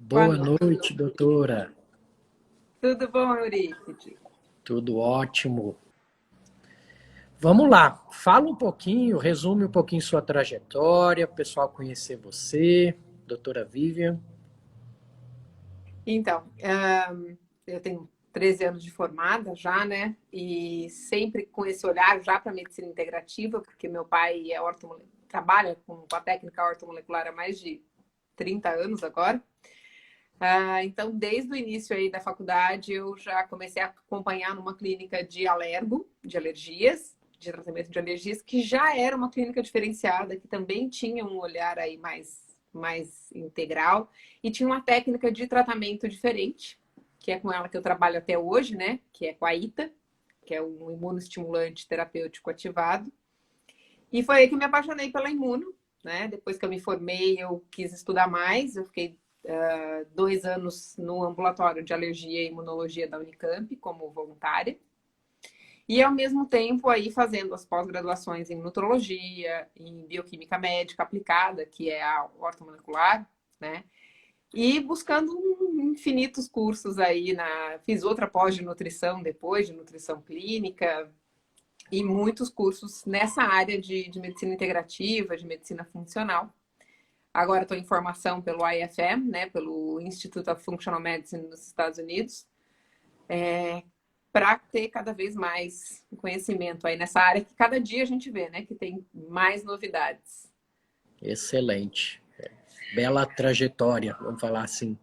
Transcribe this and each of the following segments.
Boa Boa noite. noite, doutora. Tudo bom, Eurípides? Tudo ótimo. Vamos lá, fala um pouquinho, resume um pouquinho sua trajetória, o pessoal conhecer você, doutora Vivian. Então, eu tenho 13 anos de formada já, né? E sempre com esse olhar já para medicina integrativa, porque meu pai é trabalha com a técnica ortomolecular há mais de 30 anos agora. Então, desde o início aí da faculdade, eu já comecei a acompanhar numa clínica de de alergias, de tratamento de alergias, que já era uma clínica diferenciada, que também tinha um olhar aí mais integral e tinha uma técnica de tratamento diferente, que é com ela que eu trabalho até hoje, né? Que é com a ITA, que é um imunoestimulante terapêutico ativado. E foi aí que eu me apaixonei pela imuno, né? Depois que eu me formei, eu quis estudar mais, eu fiquei 2 anos no ambulatório de alergia e imunologia da Unicamp como voluntária. E ao mesmo tempo aí fazendo as pós-graduações em nutrologia, em bioquímica médica aplicada, que é a ortomolecular, né? E buscando infinitos cursos aí fiz outra pós de nutrição depois, de nutrição clínica, e muitos cursos nessa área de medicina integrativa, de medicina funcional. Agora estou em formação pelo IFM, né, pelo Institute of Functional Medicine nos Estados Unidos, para ter cada vez mais conhecimento aí nessa área que cada dia a gente vê, né, que tem mais novidades. Excelente. Bela trajetória, vamos falar assim.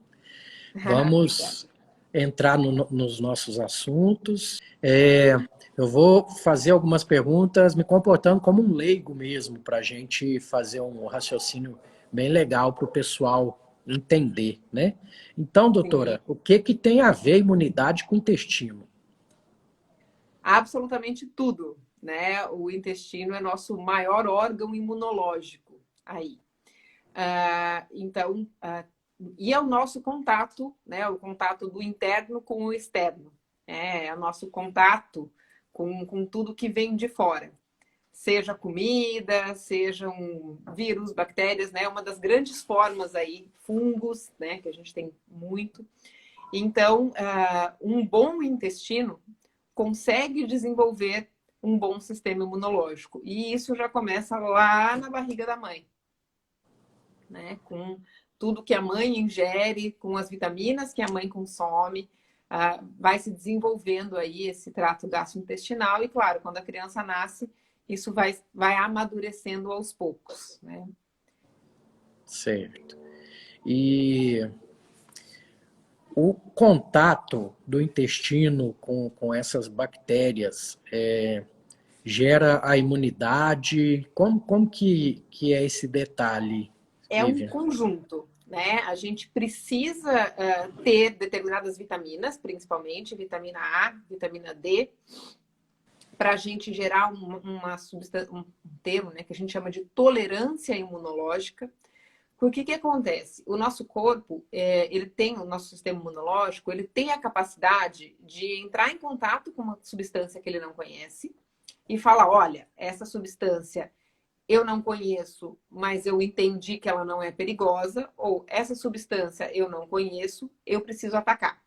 Obrigada. Vamos entrar nos nossos assuntos. Eu vou fazer algumas perguntas, me comportando como um leigo mesmo, para a gente fazer um raciocínio bem legal para o pessoal entender, né? Então, Sim, doutora, o que tem a ver imunidade com o intestino? absolutamente tudo, né? O intestino é nosso maior órgão imunológico aí. Então, e é o nosso contato, né? O contato do interno com o externo. É o nosso contato com tudo que vem de fora. Seja comida, sejam vírus, bactérias, né? Uma das grandes formas aí, fungos, né? Que a gente tem muito. Então, um bom intestino consegue desenvolver um bom sistema imunológico. E isso já começa lá na barriga da mãe, né? Com tudo que a mãe ingere, com as vitaminas que a mãe consome, vai se desenvolvendo aí esse trato gastrointestinal e, claro, quando a criança nasce, isso vai amadurecendo aos poucos, né? Certo. E o contato do intestino com essas bactérias gera a imunidade? Como que é esse detalhe, É um Vivian? conjunto, né? A gente precisa ter determinadas vitaminas, principalmente vitamina A, vitamina D, para a gente gerar uma substância, um termo, né, que a gente chama de tolerância imunológica. Porque o que acontece? O nosso corpo, ele tem, o nosso sistema imunológico, ele tem a capacidade de entrar em contato com uma substância que ele não conhece e falar, olha, essa substância eu não conheço, mas eu entendi que ela não é perigosa, ou essa substância eu não conheço, eu preciso atacar.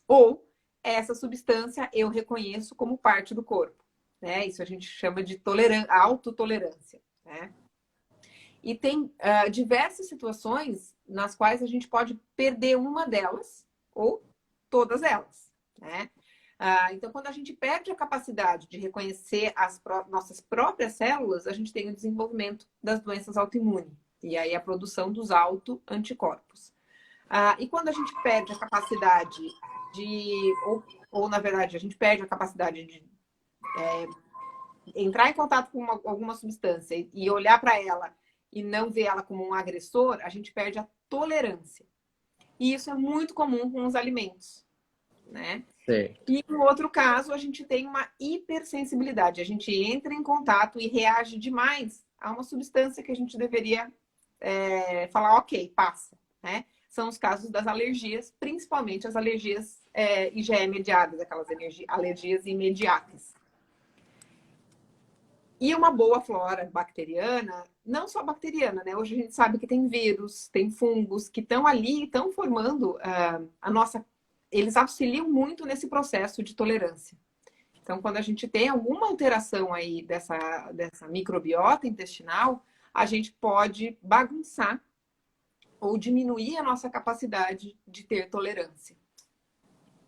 Ou essa substância eu reconheço como parte do corpo, né? Isso a gente chama de autotolerância, né? E tem diversas situações nas quais a gente pode perder uma delas ou todas elas, né? Então, quando a gente perde a capacidade de reconhecer as nossas próprias células, a gente tem o desenvolvimento das doenças autoimunes e aí a produção dos autoanticorpos. E quando a gente perde a capacidade ou na verdade, a gente perde a capacidade de entrar em contato com alguma substância e olhar para ela e não ver ela como um agressor, a gente perde a tolerância. E isso é muito comum com os alimentos, né? Certo. E no outro caso, a gente tem uma hipersensibilidade. A gente entra em contato e reage demais a uma substância que a gente deveria falar, ok, passa, né? São os casos das alergias, principalmente as alergias IgE mediadas, aquelas alergias imediatas. E uma boa flora bacteriana não só bacteriana, né? Hoje a gente sabe que tem vírus, tem fungos que estão ali, estão formando a nossa... Eles auxiliam muito nesse processo de tolerância. Então, quando a gente tem alguma alteração aí dessa microbiota intestinal, a gente pode bagunçar ou diminuir a nossa capacidade de ter tolerância.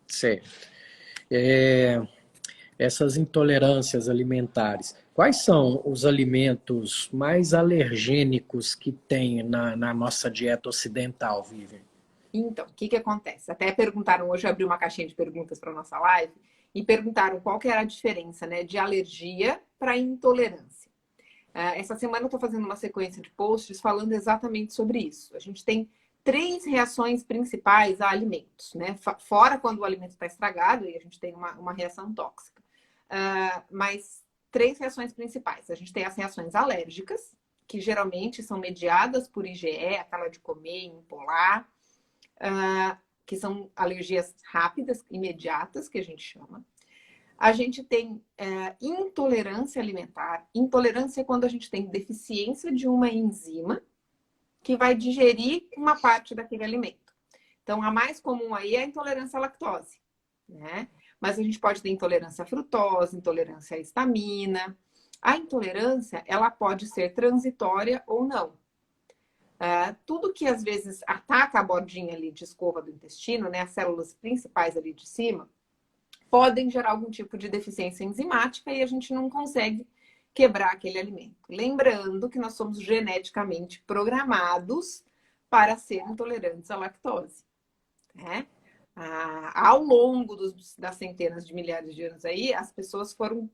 Certo. Essas intolerâncias alimentares, quais são os alimentos mais alergênicos que tem na nossa dieta ocidental, Vivian? Então, o que acontece? Até perguntaram, hoje eu abri uma caixinha de perguntas para a nossa live, e perguntaram qual que era a diferença, né, de alergia para intolerância. Essa semana eu estou fazendo uma sequência de posts falando exatamente sobre isso. A gente tem 3 reações principais a alimentos, né? Fora quando o alimento está estragado e a gente tem uma reação tóxica. Mas 3 reações principais. A gente tem as reações alérgicas, que geralmente são mediadas por IgE, aquela de comer, empolar, que são alergias rápidas, imediatas, que a gente chama. A gente tem intolerância alimentar. Intolerância é quando a gente tem deficiência de uma enzima que vai digerir uma parte daquele alimento. Então, a mais comum aí é a intolerância à lactose, né? Mas a gente pode ter intolerância à frutose, intolerância à histamina. A intolerância, ela pode ser transitória ou não. Tudo que às vezes ataca a bordinha ali de escova do intestino, né? As células principais ali de cima, podem gerar algum tipo de deficiência enzimática e a gente não consegue quebrar aquele alimento. Lembrando que nós somos geneticamente programados para ser intolerantes à lactose, né? Ao longo das centenas de milhares de anos aí, as pessoas foram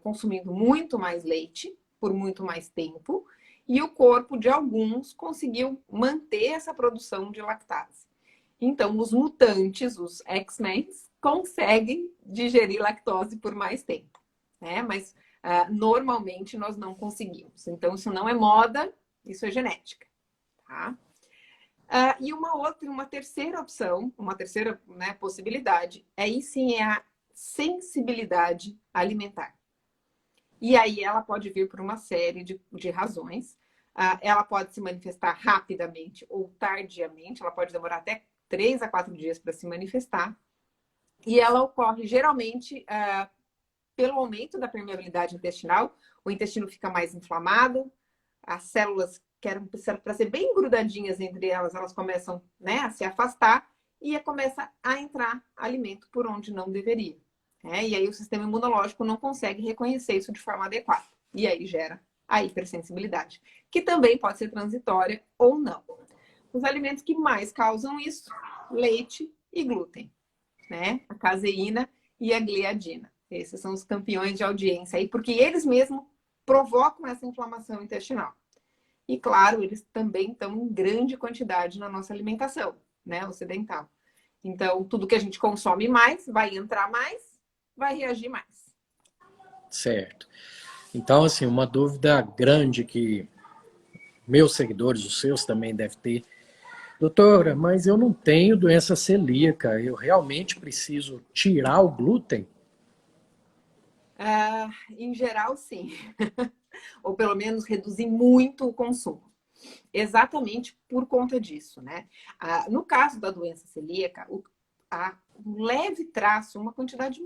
consumindo muito mais leite por muito mais tempo e o corpo de alguns conseguiu manter essa produção de lactase. Então, os mutantes, os X-Men, conseguem digerir lactose por mais tempo, né? Mas normalmente nós não conseguimos. Então, isso não é moda, isso é genética, tá? E uma terceira opção, uma terceira, né, possibilidade, aí sim é a sensibilidade alimentar. E aí ela pode vir por uma série de razões. Ela pode se manifestar rapidamente ou tardiamente, ela pode demorar até 3 a 4 dias para se manifestar. E ela ocorre geralmente pelo aumento da permeabilidade intestinal. O intestino fica mais inflamado, as células querem para ser bem grudadinhas entre elas, elas começam, né, a se afastar e começa a entrar alimento por onde não deveria. E aí o sistema imunológico não consegue reconhecer isso de forma adequada. E aí gera a hipersensibilidade, que também pode ser transitória ou não. Os alimentos que mais causam isso, leite e glúten, né? A caseína e a gliadina. Esses são os campeões de audiência aí, porque eles mesmos provocam essa inflamação intestinal. E, claro, eles também estão em grande quantidade na nossa alimentação, né, ocidental. Então, tudo que a gente consome mais, vai entrar mais, vai reagir mais. Certo. Então, assim, uma dúvida grande que meus seguidores, os seus também devem ter. Doutora, mas eu não tenho doença celíaca, eu realmente preciso tirar o glúten? Em geral, sim. Ou pelo menos reduzir muito o consumo. Exatamente por conta disso, né? No caso da doença celíaca, um leve traço, uma quantidade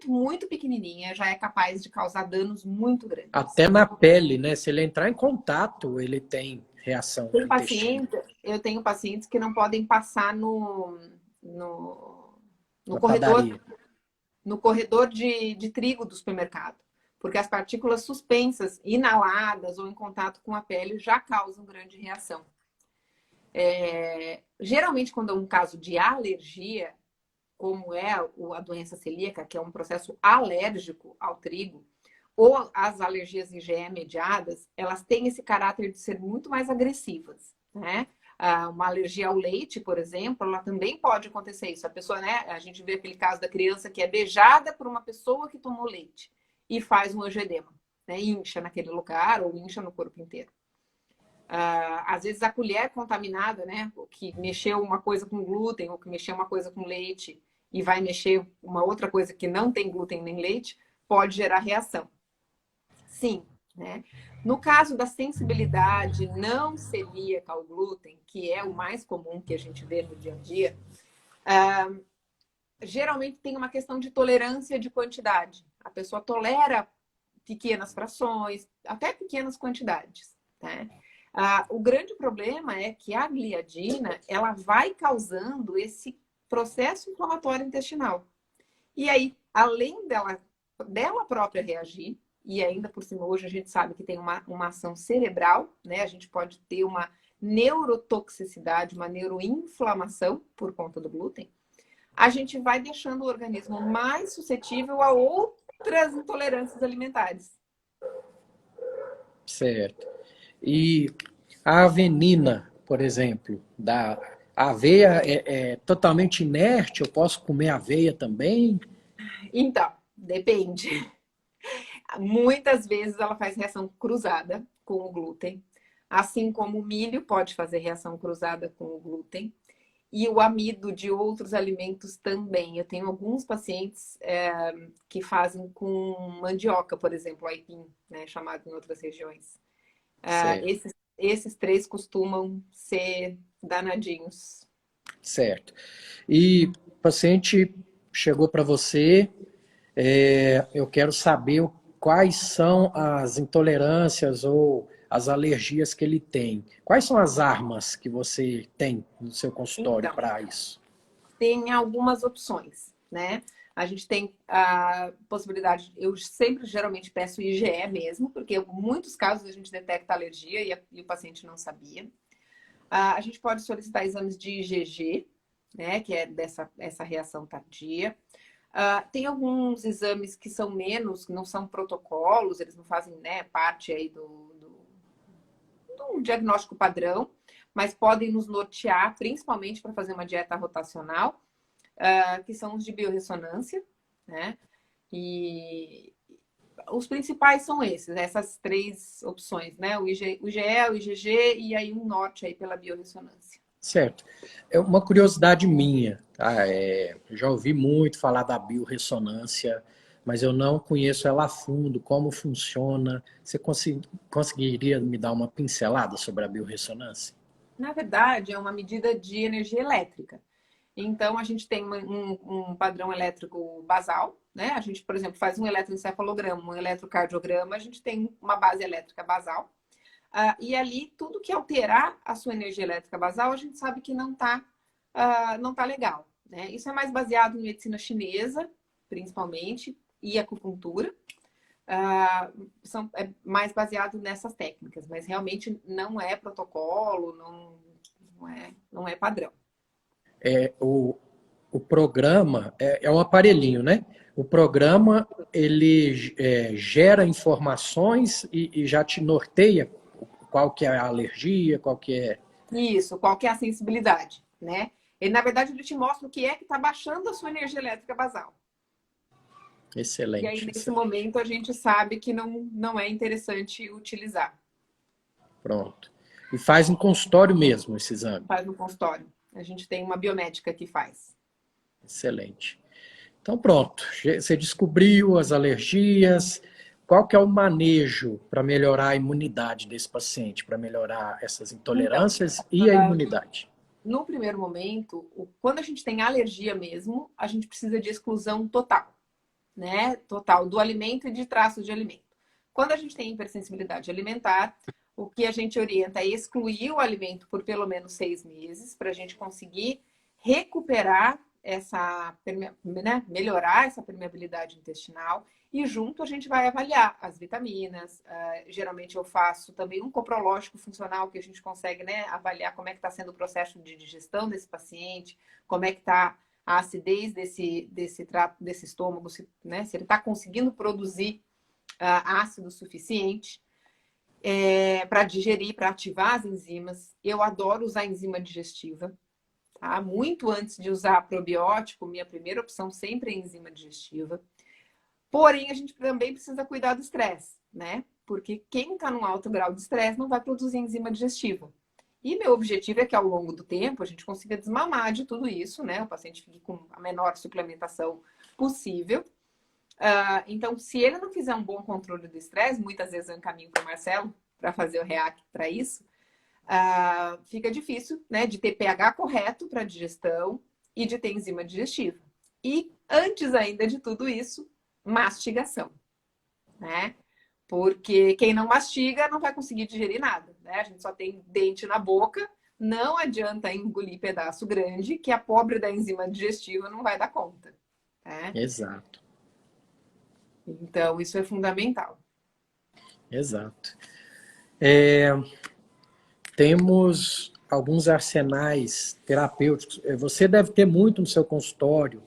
muito pequenininha, já é capaz de causar danos muito grandes. Até na pele, né? Se ele entrar em contato, ele tem reação no intestino. Eu tenho pacientes que não podem passar no Na corredor, padaria. no corredor de trigo do supermercado. Porque as partículas suspensas, inaladas ou em contato com a pele já causam grande reação. Geralmente, quando é um caso de alergia, como é a doença celíaca, que é um processo alérgico ao trigo, ou as alergias IgE mediadas, elas têm esse caráter de ser muito mais agressivas, né? Uma alergia ao leite, por exemplo, ela também pode acontecer isso. A pessoa, né? A gente vê aquele caso da criança que é beijada por uma pessoa que tomou leite e faz um angioedema, né? Incha naquele lugar ou incha no corpo inteiro. Às vezes a colher contaminada, né? Que mexeu uma coisa com glúten ou que mexeu uma coisa com leite e vai mexer uma outra coisa que não tem glúten nem leite, pode gerar reação. Sim, né? No caso da sensibilidade não celíaca ao glúten, que é o mais comum que a gente vê no dia a dia, geralmente tem uma questão de tolerância de quantidade. A pessoa tolera pequenas frações, até pequenas quantidades, né? O grande problema é que a gliadina, ela vai causando esse processo inflamatório intestinal. E aí, além dela própria reagir, e ainda por cima hoje a gente sabe que tem uma ação cerebral, né? A gente pode ter uma neurotoxicidade, uma neuroinflamação por conta do glúten. A gente vai deixando o organismo mais suscetível a outras intolerâncias alimentares. Certo. E a avenina, por exemplo, a aveia é totalmente inerte? Eu posso comer aveia também? Então, depende. Muitas vezes ela faz reação cruzada com o glúten, assim como o milho pode fazer reação cruzada com o glúten. E o amido de outros alimentos também. Eu tenho alguns pacientes que fazem com mandioca, por exemplo, aipim, né, chamado em outras regiões. Certo. Esses três costumam ser danadinhos. Certo. E o paciente chegou para você, eu quero saber quais são as intolerâncias ou as alergias que ele tem. Quais são as armas que você tem no seu consultório Então, para isso? tem algumas opções, né? A gente tem a possibilidade, eu sempre geralmente peço IgE mesmo, porque em muitos casos a gente detecta alergia e o paciente não sabia. A gente pode solicitar exames de IgG, né, que é essa reação tardia. Tem alguns exames que são menos, que não são protocolos, eles não fazem, né, parte aí do diagnóstico padrão, mas podem nos nortear, principalmente para fazer uma dieta rotacional, que são os de biorressonância, né? E os principais são essas três opções, né? O IgE, o IgG e aí um norte aí pela biorressonância. Certo. É uma curiosidade minha, tá? Já ouvi muito falar da biorressonância, mas eu não conheço ela a fundo, como funciona. Você conseguiria me dar uma pincelada sobre a biorressonância? Na verdade, é uma medida de energia elétrica. Então, a gente tem um padrão elétrico basal, né? A gente, por exemplo, faz um eletroencefalograma, um eletrocardiograma, a gente tem uma base elétrica basal. E ali, tudo que alterar a sua energia elétrica basal, a gente sabe que não tá legal, né? Isso é mais baseado em medicina chinesa, principalmente, e acupuntura. É mais baseado nessas técnicas, mas realmente não é protocolo, não é padrão. O programa é um aparelhinho, né? O programa ele gera informações e já te norteia qual que é a alergia, qual que é. Isso, qual que é a sensibilidade, né? Ele, na verdade, ele te mostra o que é que está baixando a sua energia elétrica basal. E aí, Excelente, nesse excelente. momento, a gente sabe que não é interessante utilizar. Pronto. E faz em consultório mesmo esse exame. Faz no consultório. A gente tem uma biomédica que faz. Excelente. Então, pronto. Você descobriu as alergias. Qual que é o manejo para melhorar a imunidade desse paciente, para melhorar essas Então, intolerâncias e a imunidade? no primeiro momento, quando a gente tem alergia mesmo, a gente precisa de exclusão total, né? Total do alimento e de traços de alimento. Quando a gente tem hipersensibilidade alimentar, o que a gente orienta é excluir o alimento por pelo menos 6 meses, para a gente conseguir recuperar né, melhorar essa permeabilidade intestinal. E junto a gente vai avaliar as vitaminas. Geralmente eu faço também um coprológico funcional, que a gente consegue, né, avaliar como é que está sendo o processo de digestão desse paciente, como é que está a acidez desse estômago, né, se ele está conseguindo produzir ácido suficiente para digerir, para ativar as enzimas. Eu adoro usar enzima digestiva. Tá? Muito antes de usar probiótico, minha primeira opção sempre é enzima digestiva. Porém, a gente também precisa cuidar do estresse, né? Porque quem está num alto grau de estresse não vai produzir enzima digestiva. E meu objetivo é que ao longo do tempo a gente consiga desmamar de tudo isso, né? O paciente fique com a menor suplementação possível. Então, se ele não fizer um bom controle do estresse, muitas vezes eu encaminho para o Marcelo para fazer o REAC para isso, fica difícil, né, de ter pH correto para digestão e de ter enzima digestiva. E antes ainda de tudo isso, mastigação, né? Porque quem não mastiga não vai conseguir digerir nada, né? A gente só tem dente na boca, não adianta engolir pedaço grande, que a pobre da enzima digestiva não vai dar conta, né? Exato. Então, isso é fundamental. Exato. Temos alguns arsenais terapêuticos. Você deve ter muito no seu consultório.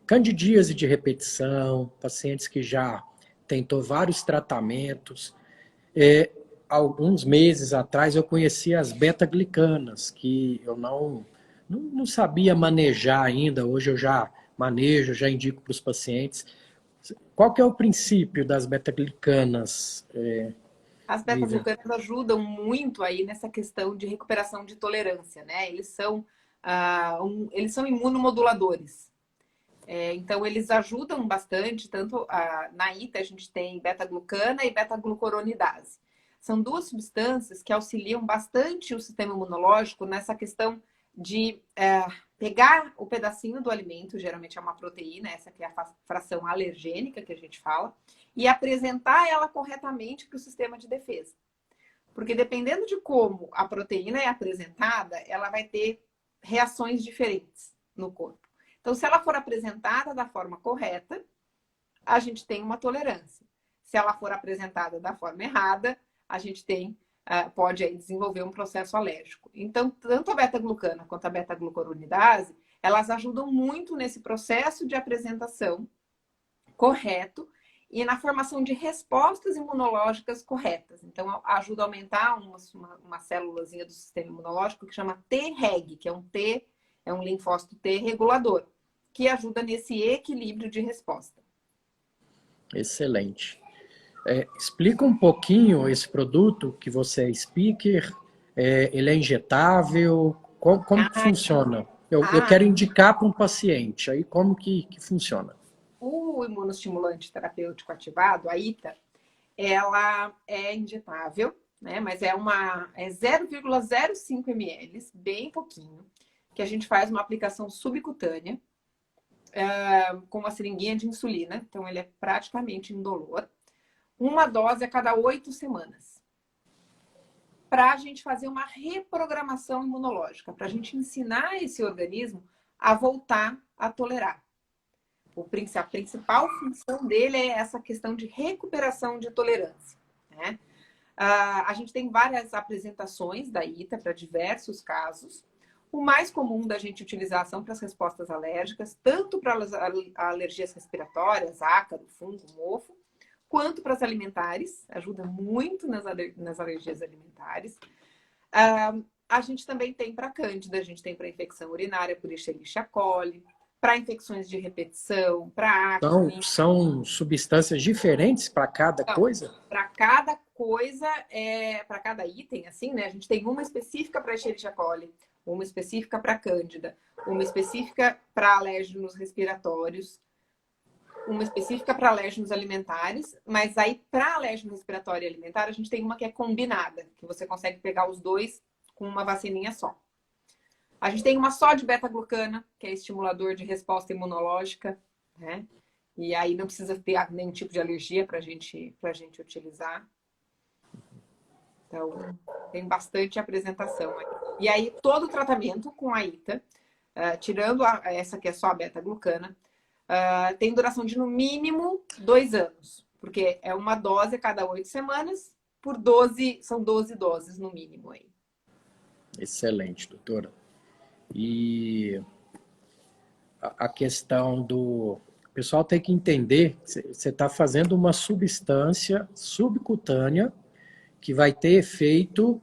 Candidíase de repetição, pacientes que já tentou vários tratamentos. Alguns meses atrás eu conheci as beta-glicanas, que eu não sabia manejar ainda. Hoje eu já manejo, já indico para os pacientes. Qual que é o princípio das beta-glicanas? As beta-glucanas ajudam muito aí nessa questão de recuperação de tolerância, né? Eles são imunomoduladores. Então, eles ajudam bastante, tanto na ITA a gente tem beta-glucana e beta-glucuronidase. São duas substâncias que auxiliam bastante o sistema imunológico nessa questão de pegar o pedacinho do alimento, geralmente é uma proteína, essa que é a fração alergênica que a gente fala, e apresentar ela corretamente para o sistema de defesa. Porque dependendo de como a proteína é apresentada, ela vai ter reações diferentes no corpo. Então, se ela for apresentada da forma correta, a gente tem uma tolerância. Se ela for apresentada da forma errada, a gente pode aí desenvolver um processo alérgico. Então, tanto a beta-glucana quanto a beta-glucuronidase, elas ajudam muito nesse processo de apresentação correto e na formação de respostas imunológicas corretas. Então, ajuda a aumentar uma célulazinha do sistema imunológico que chama Treg, que é um linfócito T regulador, que ajuda nesse equilíbrio de resposta. Excelente. Explica um pouquinho esse produto que você é speaker. Ele é injetável? Como que funciona? Eu quero indicar para um paciente. Aí como que funciona? O imunostimulante terapêutico ativado, a ITA, ela é injetável, né? Mas é 0,05 ml, bem pouquinho, que a gente faz uma aplicação subcutânea com uma seringuinha de insulina. Então, ele é praticamente indolor. Uma dose a cada 8 semanas. Para a gente fazer uma reprogramação imunológica, para a gente ensinar esse organismo a voltar a tolerar. A principal função dele é essa questão de recuperação de tolerância, né? A gente tem várias apresentações da ITA para diversos casos. O mais comum da gente utilizar são para as respostas alérgicas, tanto para as alergias respiratórias, ácaro, fungo, mofo, quanto para as alimentares, ajuda muito nas alergias alimentares. A gente também tem para cândida, a gente tem para infecção urinária, por Escherichia coli, para infecções de repetição, para acne. Então, são substâncias diferentes para cada coisa? Para cada coisa, para cada item, assim, né? A gente tem uma específica para Escherichia coli, uma específica para cândida, uma específica para alérgenos respiratórios, uma específica para alérgenos alimentares, mas aí para alérgeno respiratório e alimentar, a gente tem uma que é combinada, que você consegue pegar os dois com uma vacininha só. A gente tem uma só de beta-glucana, que é estimulador de resposta imunológica, né? E aí não precisa ter nenhum tipo de alergia para a gente utilizar. Então, tem bastante apresentação aí. E aí, todo o tratamento com a ITA, tirando essa que é só a beta-glucana, tem duração de no mínimo 2 anos. Porque é uma dose a cada 8 semanas, são 12 doses no mínimo aí. Excelente, doutora. E a questão do... O pessoal tem que entender que você está fazendo uma substância subcutânea que vai ter efeito,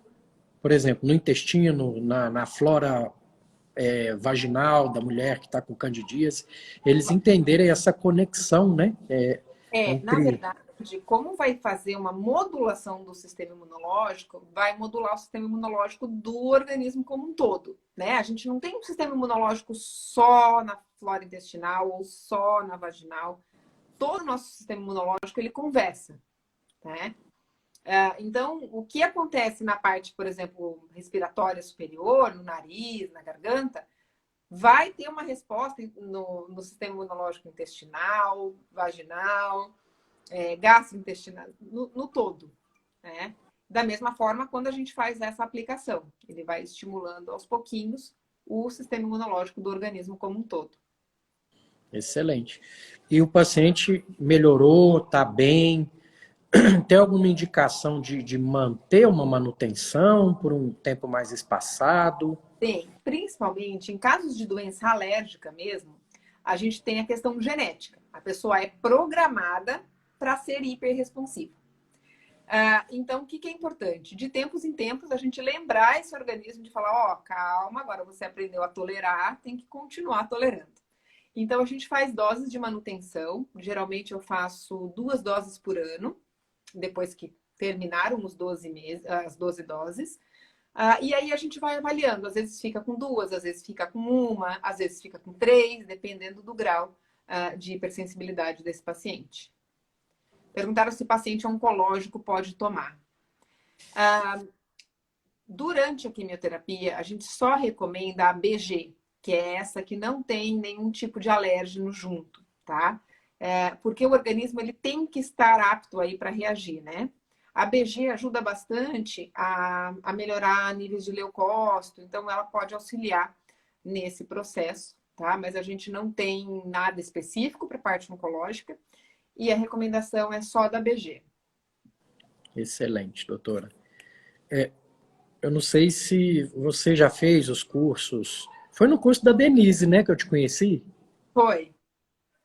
por exemplo, no intestino, na flora vaginal da mulher que está com candidíase, eles entenderem essa conexão, né? Na verdade, como vai fazer uma modulação do sistema imunológico, vai modular o sistema imunológico do organismo como um todo, né? A gente não tem um sistema imunológico só na flora intestinal ou só na vaginal. Todo o nosso sistema imunológico, ele conversa, né? Então, o que acontece na parte, por exemplo, respiratória superior, no nariz, na garganta, vai ter uma resposta no sistema imunológico intestinal, vaginal, gastrointestinal, no todo, né? Da mesma forma, quando a gente faz essa aplicação, ele vai estimulando aos pouquinhos o sistema imunológico do organismo como um todo. Excelente. E o paciente melhorou, está bem? Tem alguma indicação de manter uma manutenção por um tempo mais espaçado? Tem, principalmente em casos de doença alérgica mesmo, a gente tem a questão genética. A pessoa é programada para ser hiperresponsiva. Então, o que é importante? De tempos em tempos, a gente lembrar esse organismo de falar, calma, agora você aprendeu a tolerar, tem que continuar tolerando. Então, a gente faz doses de manutenção. Geralmente, eu faço 2 doses por ano, depois que terminaram os 12 meses, as 12 doses. E aí a gente vai avaliando. Às vezes fica com 2, às vezes fica com 1, às vezes fica com 3, dependendo do grau de hipersensibilidade desse paciente. Perguntaram se paciente oncológico pode tomar. Durante a quimioterapia, a gente só recomenda a BG, que é essa que não tem nenhum tipo de alérgeno junto, tá? Porque o organismo ele tem que estar apto aí para reagir, né? A BG ajuda bastante a melhorar níveis de leucócito, então ela pode auxiliar nesse processo, tá? Mas a gente não tem nada específico para a parte oncológica e a recomendação é só da BG. Excelente, doutora. Eu não sei se você já fez os cursos. Foi no curso da Denise, né, que eu te conheci? Foi.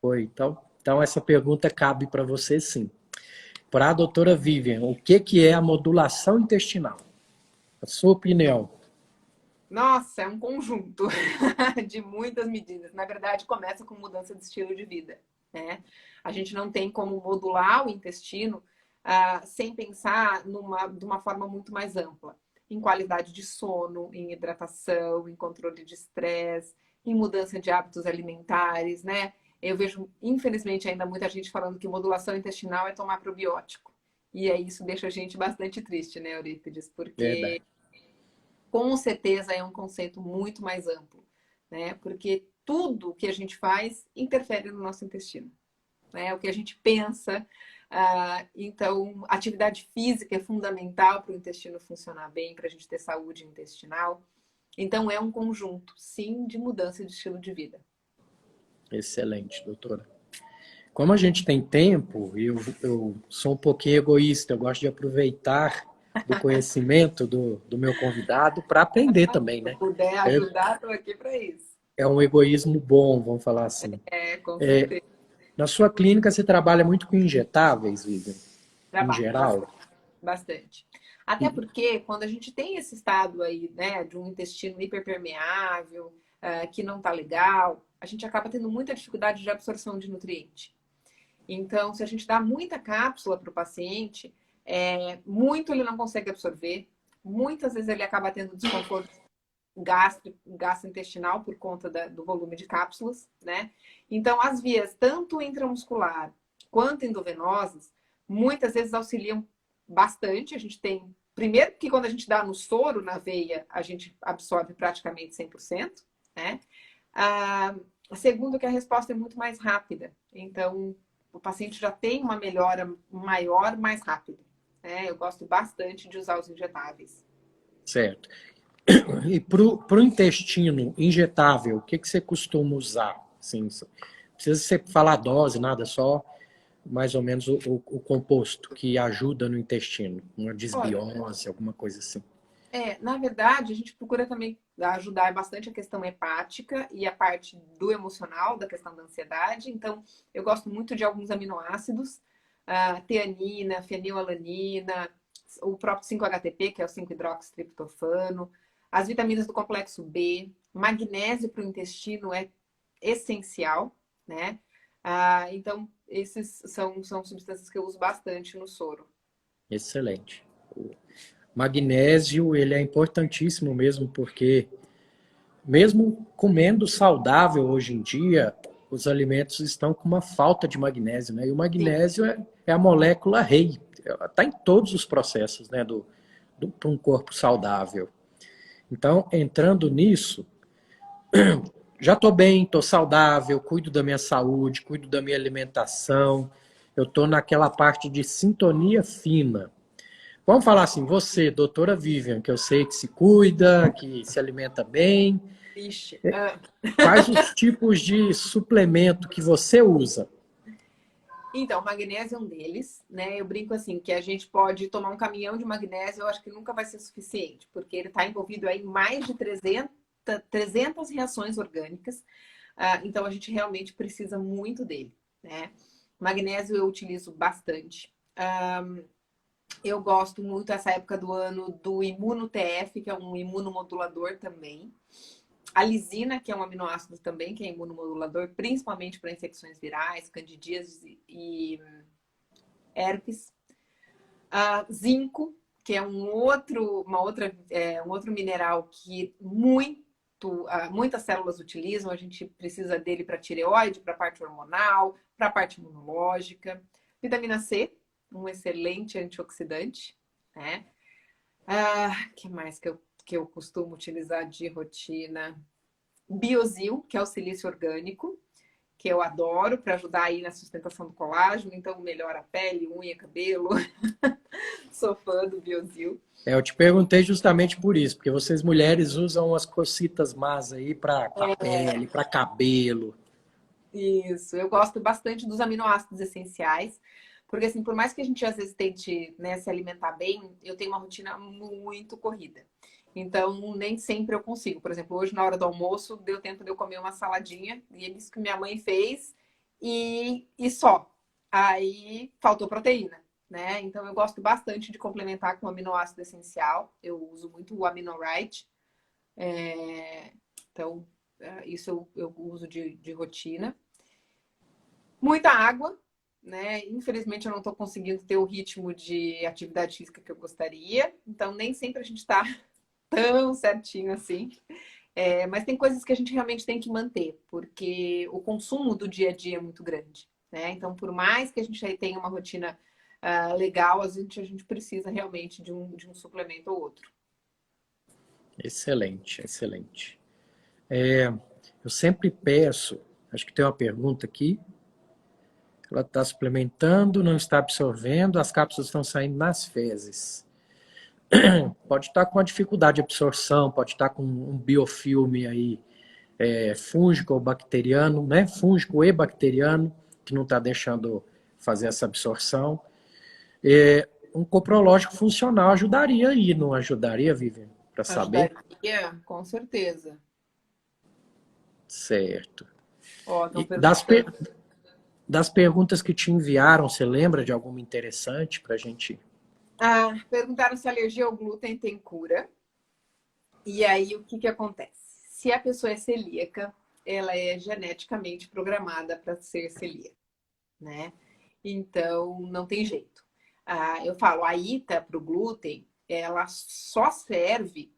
Foi. Então essa pergunta cabe para você, sim. Para a doutora Vivian, o que é a modulação intestinal? A sua opinião. Nossa, é um conjunto de muitas medidas. Na verdade, começa com mudança de estilo de vida, né? A gente não tem como modular o intestino sem pensar de uma forma muito mais ampla. Em qualidade de sono, em hidratação, em controle de estresse, em mudança de hábitos alimentares, né? Eu vejo, infelizmente, ainda muita gente falando que modulação intestinal é tomar probiótico. E aí isso deixa a gente bastante triste, né, Eurípides? Porque Verdade. com certeza é um conceito muito mais amplo, né? Porque tudo que a gente faz interfere no nosso intestino, né? O que a gente pensa. Então, atividade física é fundamental para o intestino funcionar bem, para a gente ter saúde intestinal. Então, é um conjunto, sim, de mudança de estilo de vida. Excelente, doutora. Como a gente tem tempo, eu sou um pouquinho egoísta, eu gosto de aproveitar do conhecimento do meu convidado para aprender também, Se eu né? puder ajudar, estou aqui para isso. É um egoísmo bom, vamos falar assim. Com certeza. Na sua clínica, você trabalha muito com injetáveis, Vivian? Em Trabalho geral? bastante. Até porque quando a gente tem esse estado aí, né, de um intestino hiperpermeável, que não tá legal, a gente acaba tendo muita dificuldade de absorção de nutriente. Então, se a gente dá muita cápsula para o paciente, muito ele não consegue absorver. Muitas vezes ele acaba tendo desconforto gastrointestinal por conta do volume de cápsulas, né? Então, as vias, tanto intramuscular quanto endovenosas, muitas vezes auxiliam bastante. A gente tem, primeiro que quando a gente dá no soro, na veia, a gente absorve praticamente 100%, né? Segundo que a resposta é muito mais rápida. Então, o paciente já tem uma melhora maior, mais rápida. Né? Eu gosto bastante de usar os injetáveis. Certo. E para o intestino injetável, o que você costuma usar? Assim, não precisa você falar a dose, nada, só mais ou menos o composto que ajuda no intestino. Uma Olha, desbiose, alguma coisa assim. na verdade, a gente procura também ajudar bastante a questão hepática e a parte do emocional, da questão da ansiedade. Então, eu gosto muito de alguns aminoácidos, teanina, fenilalanina, o próprio 5-HTP, que é o 5-hidroxitriptofano, as vitaminas do complexo B, magnésio para o intestino é essencial, né? Então, esses são substâncias que eu uso bastante no soro. Excelente. O magnésio, ele é importantíssimo mesmo, porque mesmo comendo saudável hoje em dia, os alimentos estão com uma falta de magnésio, né? E o Sim. magnésio é a molécula rei, está em todos os processos, né, para um corpo saudável. Então, entrando nisso, já estou bem, estou saudável, cuido da minha saúde, cuido da minha alimentação, eu estou naquela parte de sintonia fina. Vamos falar assim, você, doutora Vivian, que eu sei que se cuida, que se alimenta bem, Ixi. quais os tipos de suplemento que você usa? Então, magnésio é um deles, né? Eu brinco assim, que a gente pode tomar um caminhão de magnésio, eu acho que nunca vai ser suficiente, porque ele está envolvido aí em mais de 300 reações orgânicas, então a gente realmente precisa muito dele, né? Magnésio eu utilizo bastante. Eu gosto muito essa época do ano do Imuno TF, que é um imunomodulador também. A lisina, que é um aminoácido também, que é imunomodulador, principalmente para infecções virais, candidíase e herpes. Zinco, que é um outro mineral que muitas células utilizam. A gente precisa dele para tireoide, para a parte hormonal, para a parte imunológica. Vitamina C, um excelente antioxidante, né? Que mais que eu costumo utilizar de rotina? Biosil, que é o silício orgânico, que eu adoro para ajudar aí na sustentação do colágeno, então melhora a pele, unha, cabelo. Sou fã do Biosil. Eu te perguntei justamente por isso, porque vocês mulheres usam umas cositas más aí para a pele, para cabelo. Isso, eu gosto bastante dos aminoácidos essenciais, porque assim, por mais que a gente às vezes tente, né, se alimentar bem, eu tenho uma rotina muito corrida. Então, nem sempre eu consigo. Por exemplo, hoje na hora do almoço, deu tempo de eu comer uma saladinha, e é isso que minha mãe fez, e só. Aí faltou proteína, né? Então, eu gosto bastante de complementar com aminoácido essencial. Eu uso muito o AminoRite. Então, isso eu uso de rotina. Muita água, né? Infelizmente eu não estou conseguindo ter o ritmo de atividade física que eu gostaria, então nem sempre a gente está tão certinho assim. Mas tem coisas que a gente realmente tem que manter, porque o consumo do dia a dia é muito grande, né? Então, por mais que a gente tenha uma rotina legal, a gente precisa realmente de um suplemento ou outro. Excelente, excelente. Eu sempre peço, acho que tem uma pergunta aqui. Ela está suplementando, não está absorvendo, as cápsulas estão saindo nas fezes. Pode estar com uma dificuldade de absorção, pode estar com um biofilme aí fúngico ou bacteriano, né? Fúngico e bacteriano, que não está deixando fazer essa absorção. Um coprológico funcional ajudaria aí, não ajudaria, Vivian? Para saber? Ajudaria, com certeza. Certo. Ó, estão E perguntando. das perguntas que te enviaram, você lembra de alguma interessante para a gente? Perguntaram se a alergia ao glúten tem cura. E aí, o que que acontece? Se a pessoa é celíaca, ela é geneticamente programada para ser celíaca, né? Então, não tem jeito. Eu falo, a ITA para o glúten, ela só serve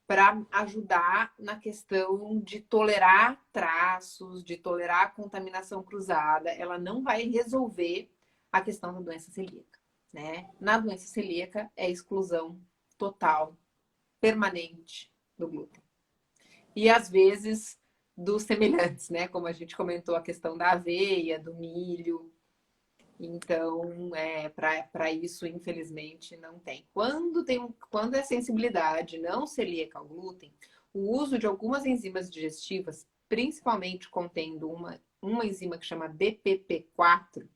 para ajudar na questão de tolerar traços, de tolerar contaminação cruzada. Ela não vai resolver a questão da doença celíaca, né? Na doença celíaca é exclusão total, permanente do glúten. E às vezes dos semelhantes, né? Como a gente comentou, a questão da aveia, do milho. Então, para isso, infelizmente, não tem. Quando é sensibilidade não celíaca ao glúten, o uso de algumas enzimas digestivas, principalmente contendo uma enzima que chama DPP4,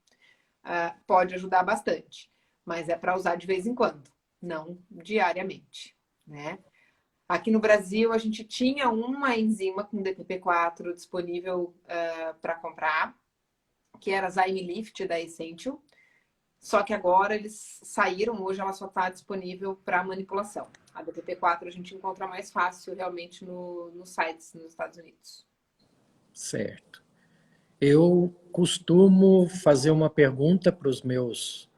pode ajudar bastante. Mas é para usar de vez em quando, não diariamente, né? Aqui no Brasil, a gente tinha uma enzima com DPP4 disponível para comprar, que era a Zymelift da Essential. Só que agora eles saíram, hoje ela só está disponível para manipulação. A DPP4 a gente encontra mais fácil realmente nos sites nos Estados Unidos. Certo. Eu costumo fazer uma pergunta para os meus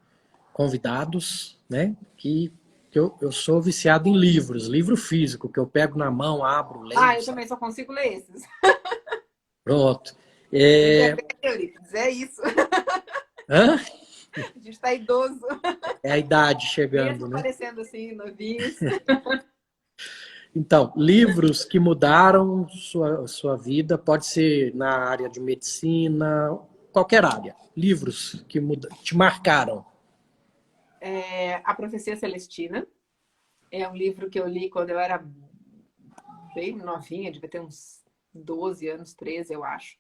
convidados, né? Que eu sou viciado em livros, livro físico, que eu pego na mão, abro, Ah, leio, eu sabe? também só consigo ler esses. Pronto. A gente é É... velho, Euripides, é isso. Hã? A gente está idoso, É a idade chegando, mesmo né? parecendo assim, novinhos. Então, livros que mudaram sua vida, pode ser na área de medicina, qualquer área. Livros que te marcaram. A Profecia Celestina é um livro que eu li quando eu era bem novinha, devia ter uns 12 anos, 13, eu acho.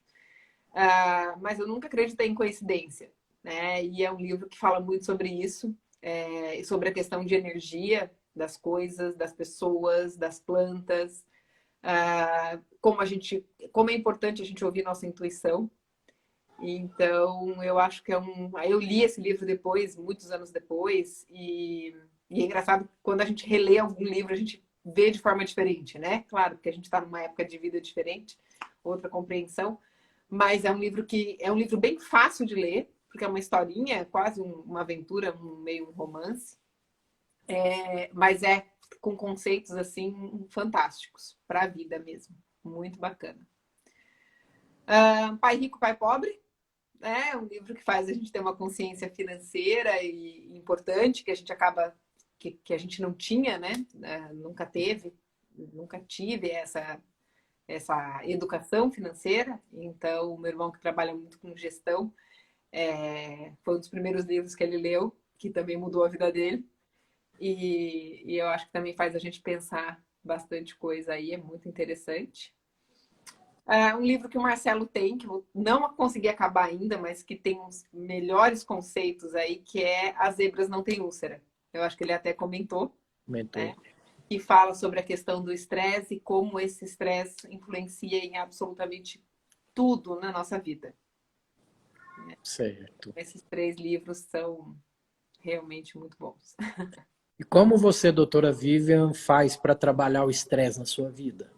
Mas eu nunca acreditei em coincidência, né? E é um livro que fala muito sobre isso, sobre a questão de energia das coisas, das pessoas, das plantas, como é importante a gente ouvir nossa intuição. Então, eu acho que é um. Aí eu li esse livro depois, muitos anos depois, e é engraçado que quando a gente relê algum livro, a gente vê de forma diferente, né? Claro, porque a gente está numa época de vida diferente, outra compreensão, mas é um livro que é um livro bem fácil de ler, porque é uma historinha, quase uma aventura, meio um romance, mas é com conceitos assim fantásticos para a vida mesmo, muito bacana. Pai Rico, Pai Pobre, é um livro que faz a gente ter uma consciência financeira e importante, que a gente acaba, que a gente não tinha, né? Nunca teve, nunca tive essa educação financeira. Então, o meu irmão que trabalha muito com gestão, foi um dos primeiros livros que ele leu, que também mudou a vida dele. E eu acho que também faz a gente pensar bastante coisa aí, é muito interessante. Um livro que o Marcelo tem, que eu não consegui acabar ainda, mas que tem uns melhores conceitos aí, que é As Zebras Não Têm Úlcera. Eu acho que ele até comentou, Mentor. né? Que fala sobre a questão do estresse e como esse estresse influencia em absolutamente tudo na nossa vida. Certo. Esses 3 livros são realmente muito bons. E como você, doutora Vivian, faz para trabalhar o estresse na sua vida?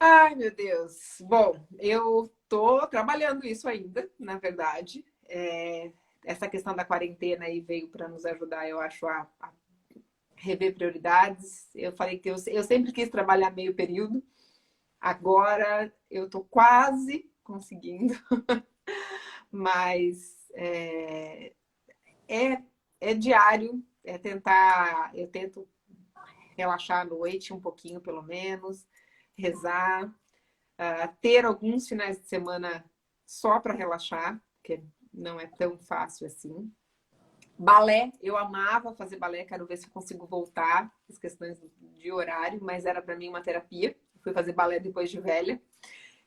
Ai, meu Deus. Bom, eu tô trabalhando isso ainda, na verdade. Essa questão da quarentena aí veio para nos ajudar, eu acho, a rever prioridades. Eu falei que eu sempre quis trabalhar meio período. Agora eu tô quase conseguindo, mas é, é diário, eu tento relaxar à noite um pouquinho pelo menos, rezar, ter alguns finais de semana só para relaxar, porque não é tão fácil assim. Balé, eu amava fazer balé, quero ver se eu consigo voltar, as questões de horário, mas era para mim uma terapia. Fui fazer balé depois de velha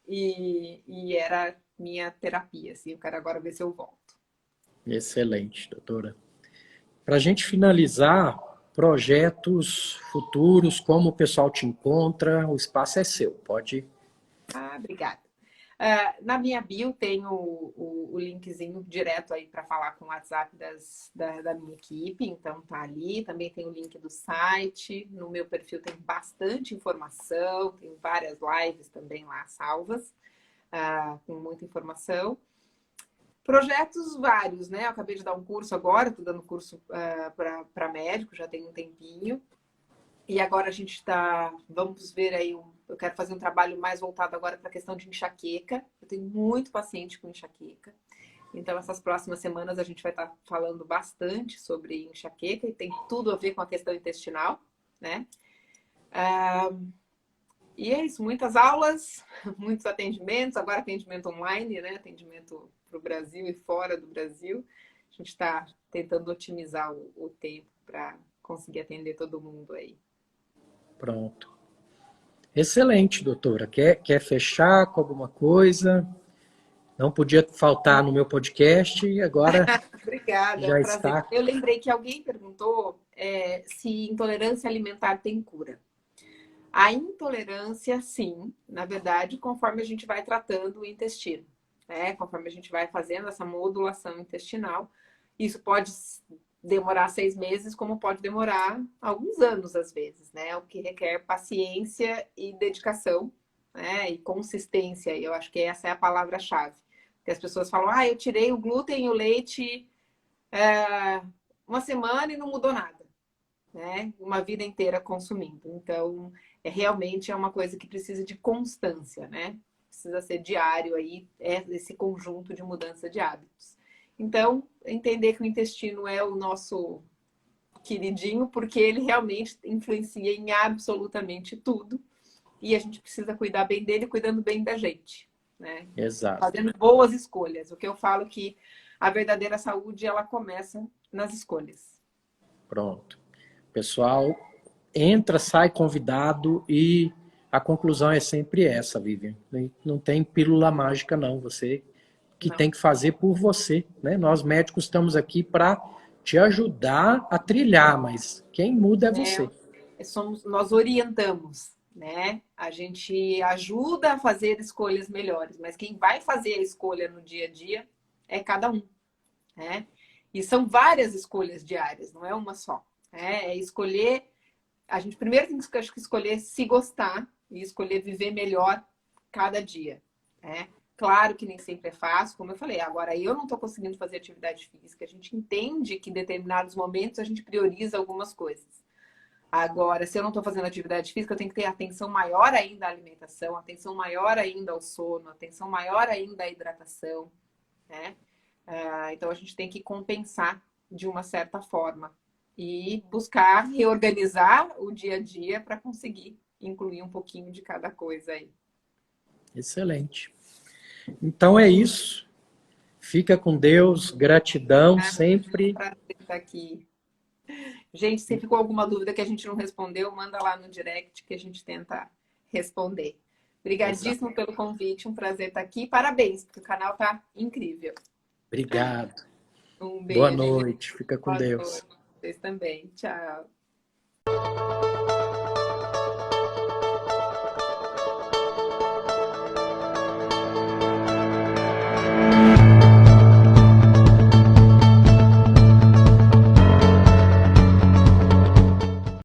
e era minha terapia, assim, eu quero agora ver se eu volto. Excelente, doutora. Para a gente finalizar, projetos futuros, como o pessoal te encontra, o espaço é seu, pode. Obrigada. Na minha bio tem o linkzinho direto aí para falar com o WhatsApp da minha equipe, então tá ali. Também tem o link do site. No meu perfil tem bastante informação, tem várias lives também lá salvas, com muita informação. Projetos vários, né? Eu acabei de dar um curso agora, estou dando curso para médico, já tem um tempinho. E agora a gente está, vamos ver aí, eu quero fazer um trabalho mais voltado agora para a questão de enxaqueca. Eu tenho muito paciente com enxaqueca. Então, essas próximas semanas a gente vai estar falando bastante sobre enxaqueca e tem tudo a ver com a questão intestinal, né? E é isso, muitas aulas, muitos atendimentos, agora atendimento online, né? Atendimento para o Brasil e fora do Brasil. A gente está tentando otimizar o tempo para conseguir atender todo mundo aí. Pronto. Excelente, doutora. Quer fechar com alguma coisa? Não podia faltar no meu podcast e agora Obrigada, é um já prazer. está. Eu lembrei que alguém perguntou se intolerância alimentar tem cura. A intolerância, sim, na verdade, conforme a gente vai tratando o intestino, né? Conforme a gente vai fazendo essa modulação intestinal, isso pode demorar 6 meses, como pode demorar alguns anos, às vezes, né? O que requer paciência e dedicação, né? E consistência. Eu acho que essa é a palavra-chave. Que as pessoas falam, ah, eu tirei o glúten e o leite uma semana e não mudou nada, né? Uma vida inteira consumindo. Então, realmente é uma coisa que precisa de constância, né? Precisa ser diário aí, esse conjunto de mudança de hábitos. Então, entender que o intestino é o nosso queridinho, porque ele realmente influencia em absolutamente tudo. E a gente precisa cuidar bem dele, cuidando bem da gente, né? Exato. Fazendo boas escolhas. O que eu falo que a verdadeira saúde, ela começa nas escolhas. Pronto. Pessoal, entra, sai convidado e a conclusão é sempre essa, Vivian. Não tem pílula mágica, não. Você que Não. tem que fazer por você, né? Nós médicos estamos aqui para te ajudar a trilhar, mas quem muda é você. Nós orientamos, né? A gente ajuda a fazer escolhas melhores, mas quem vai fazer a escolha no dia a dia é cada um, né? E são várias escolhas diárias, não é uma só. É escolher. A gente primeiro tem que escolher se gostar e escolher viver melhor cada dia, né? Claro que nem sempre é fácil, como eu falei. Agora, eu não estou conseguindo fazer atividade física. A gente entende que em determinados momentos a gente prioriza algumas coisas. Agora, se eu não estou fazendo atividade física, eu tenho que ter atenção maior ainda à alimentação, atenção maior ainda ao sono, atenção maior ainda à hidratação, né? Então, a gente tem que compensar de uma certa forma e buscar reorganizar o dia a dia para conseguir incluir um pouquinho de cada coisa aí. Excelente. Então é isso. Fica com Deus, gratidão sempre. É um prazer estar aqui. Gente, se ficou alguma dúvida que a gente não respondeu, manda lá no direct que a gente tenta responder. Obrigadíssimo Exato. pelo convite, um prazer estar aqui. Parabéns, porque o canal tá incrível. Obrigado. Um Boa beijo. noite. Fica com Boa Deus. noite. Vocês também. Tchau.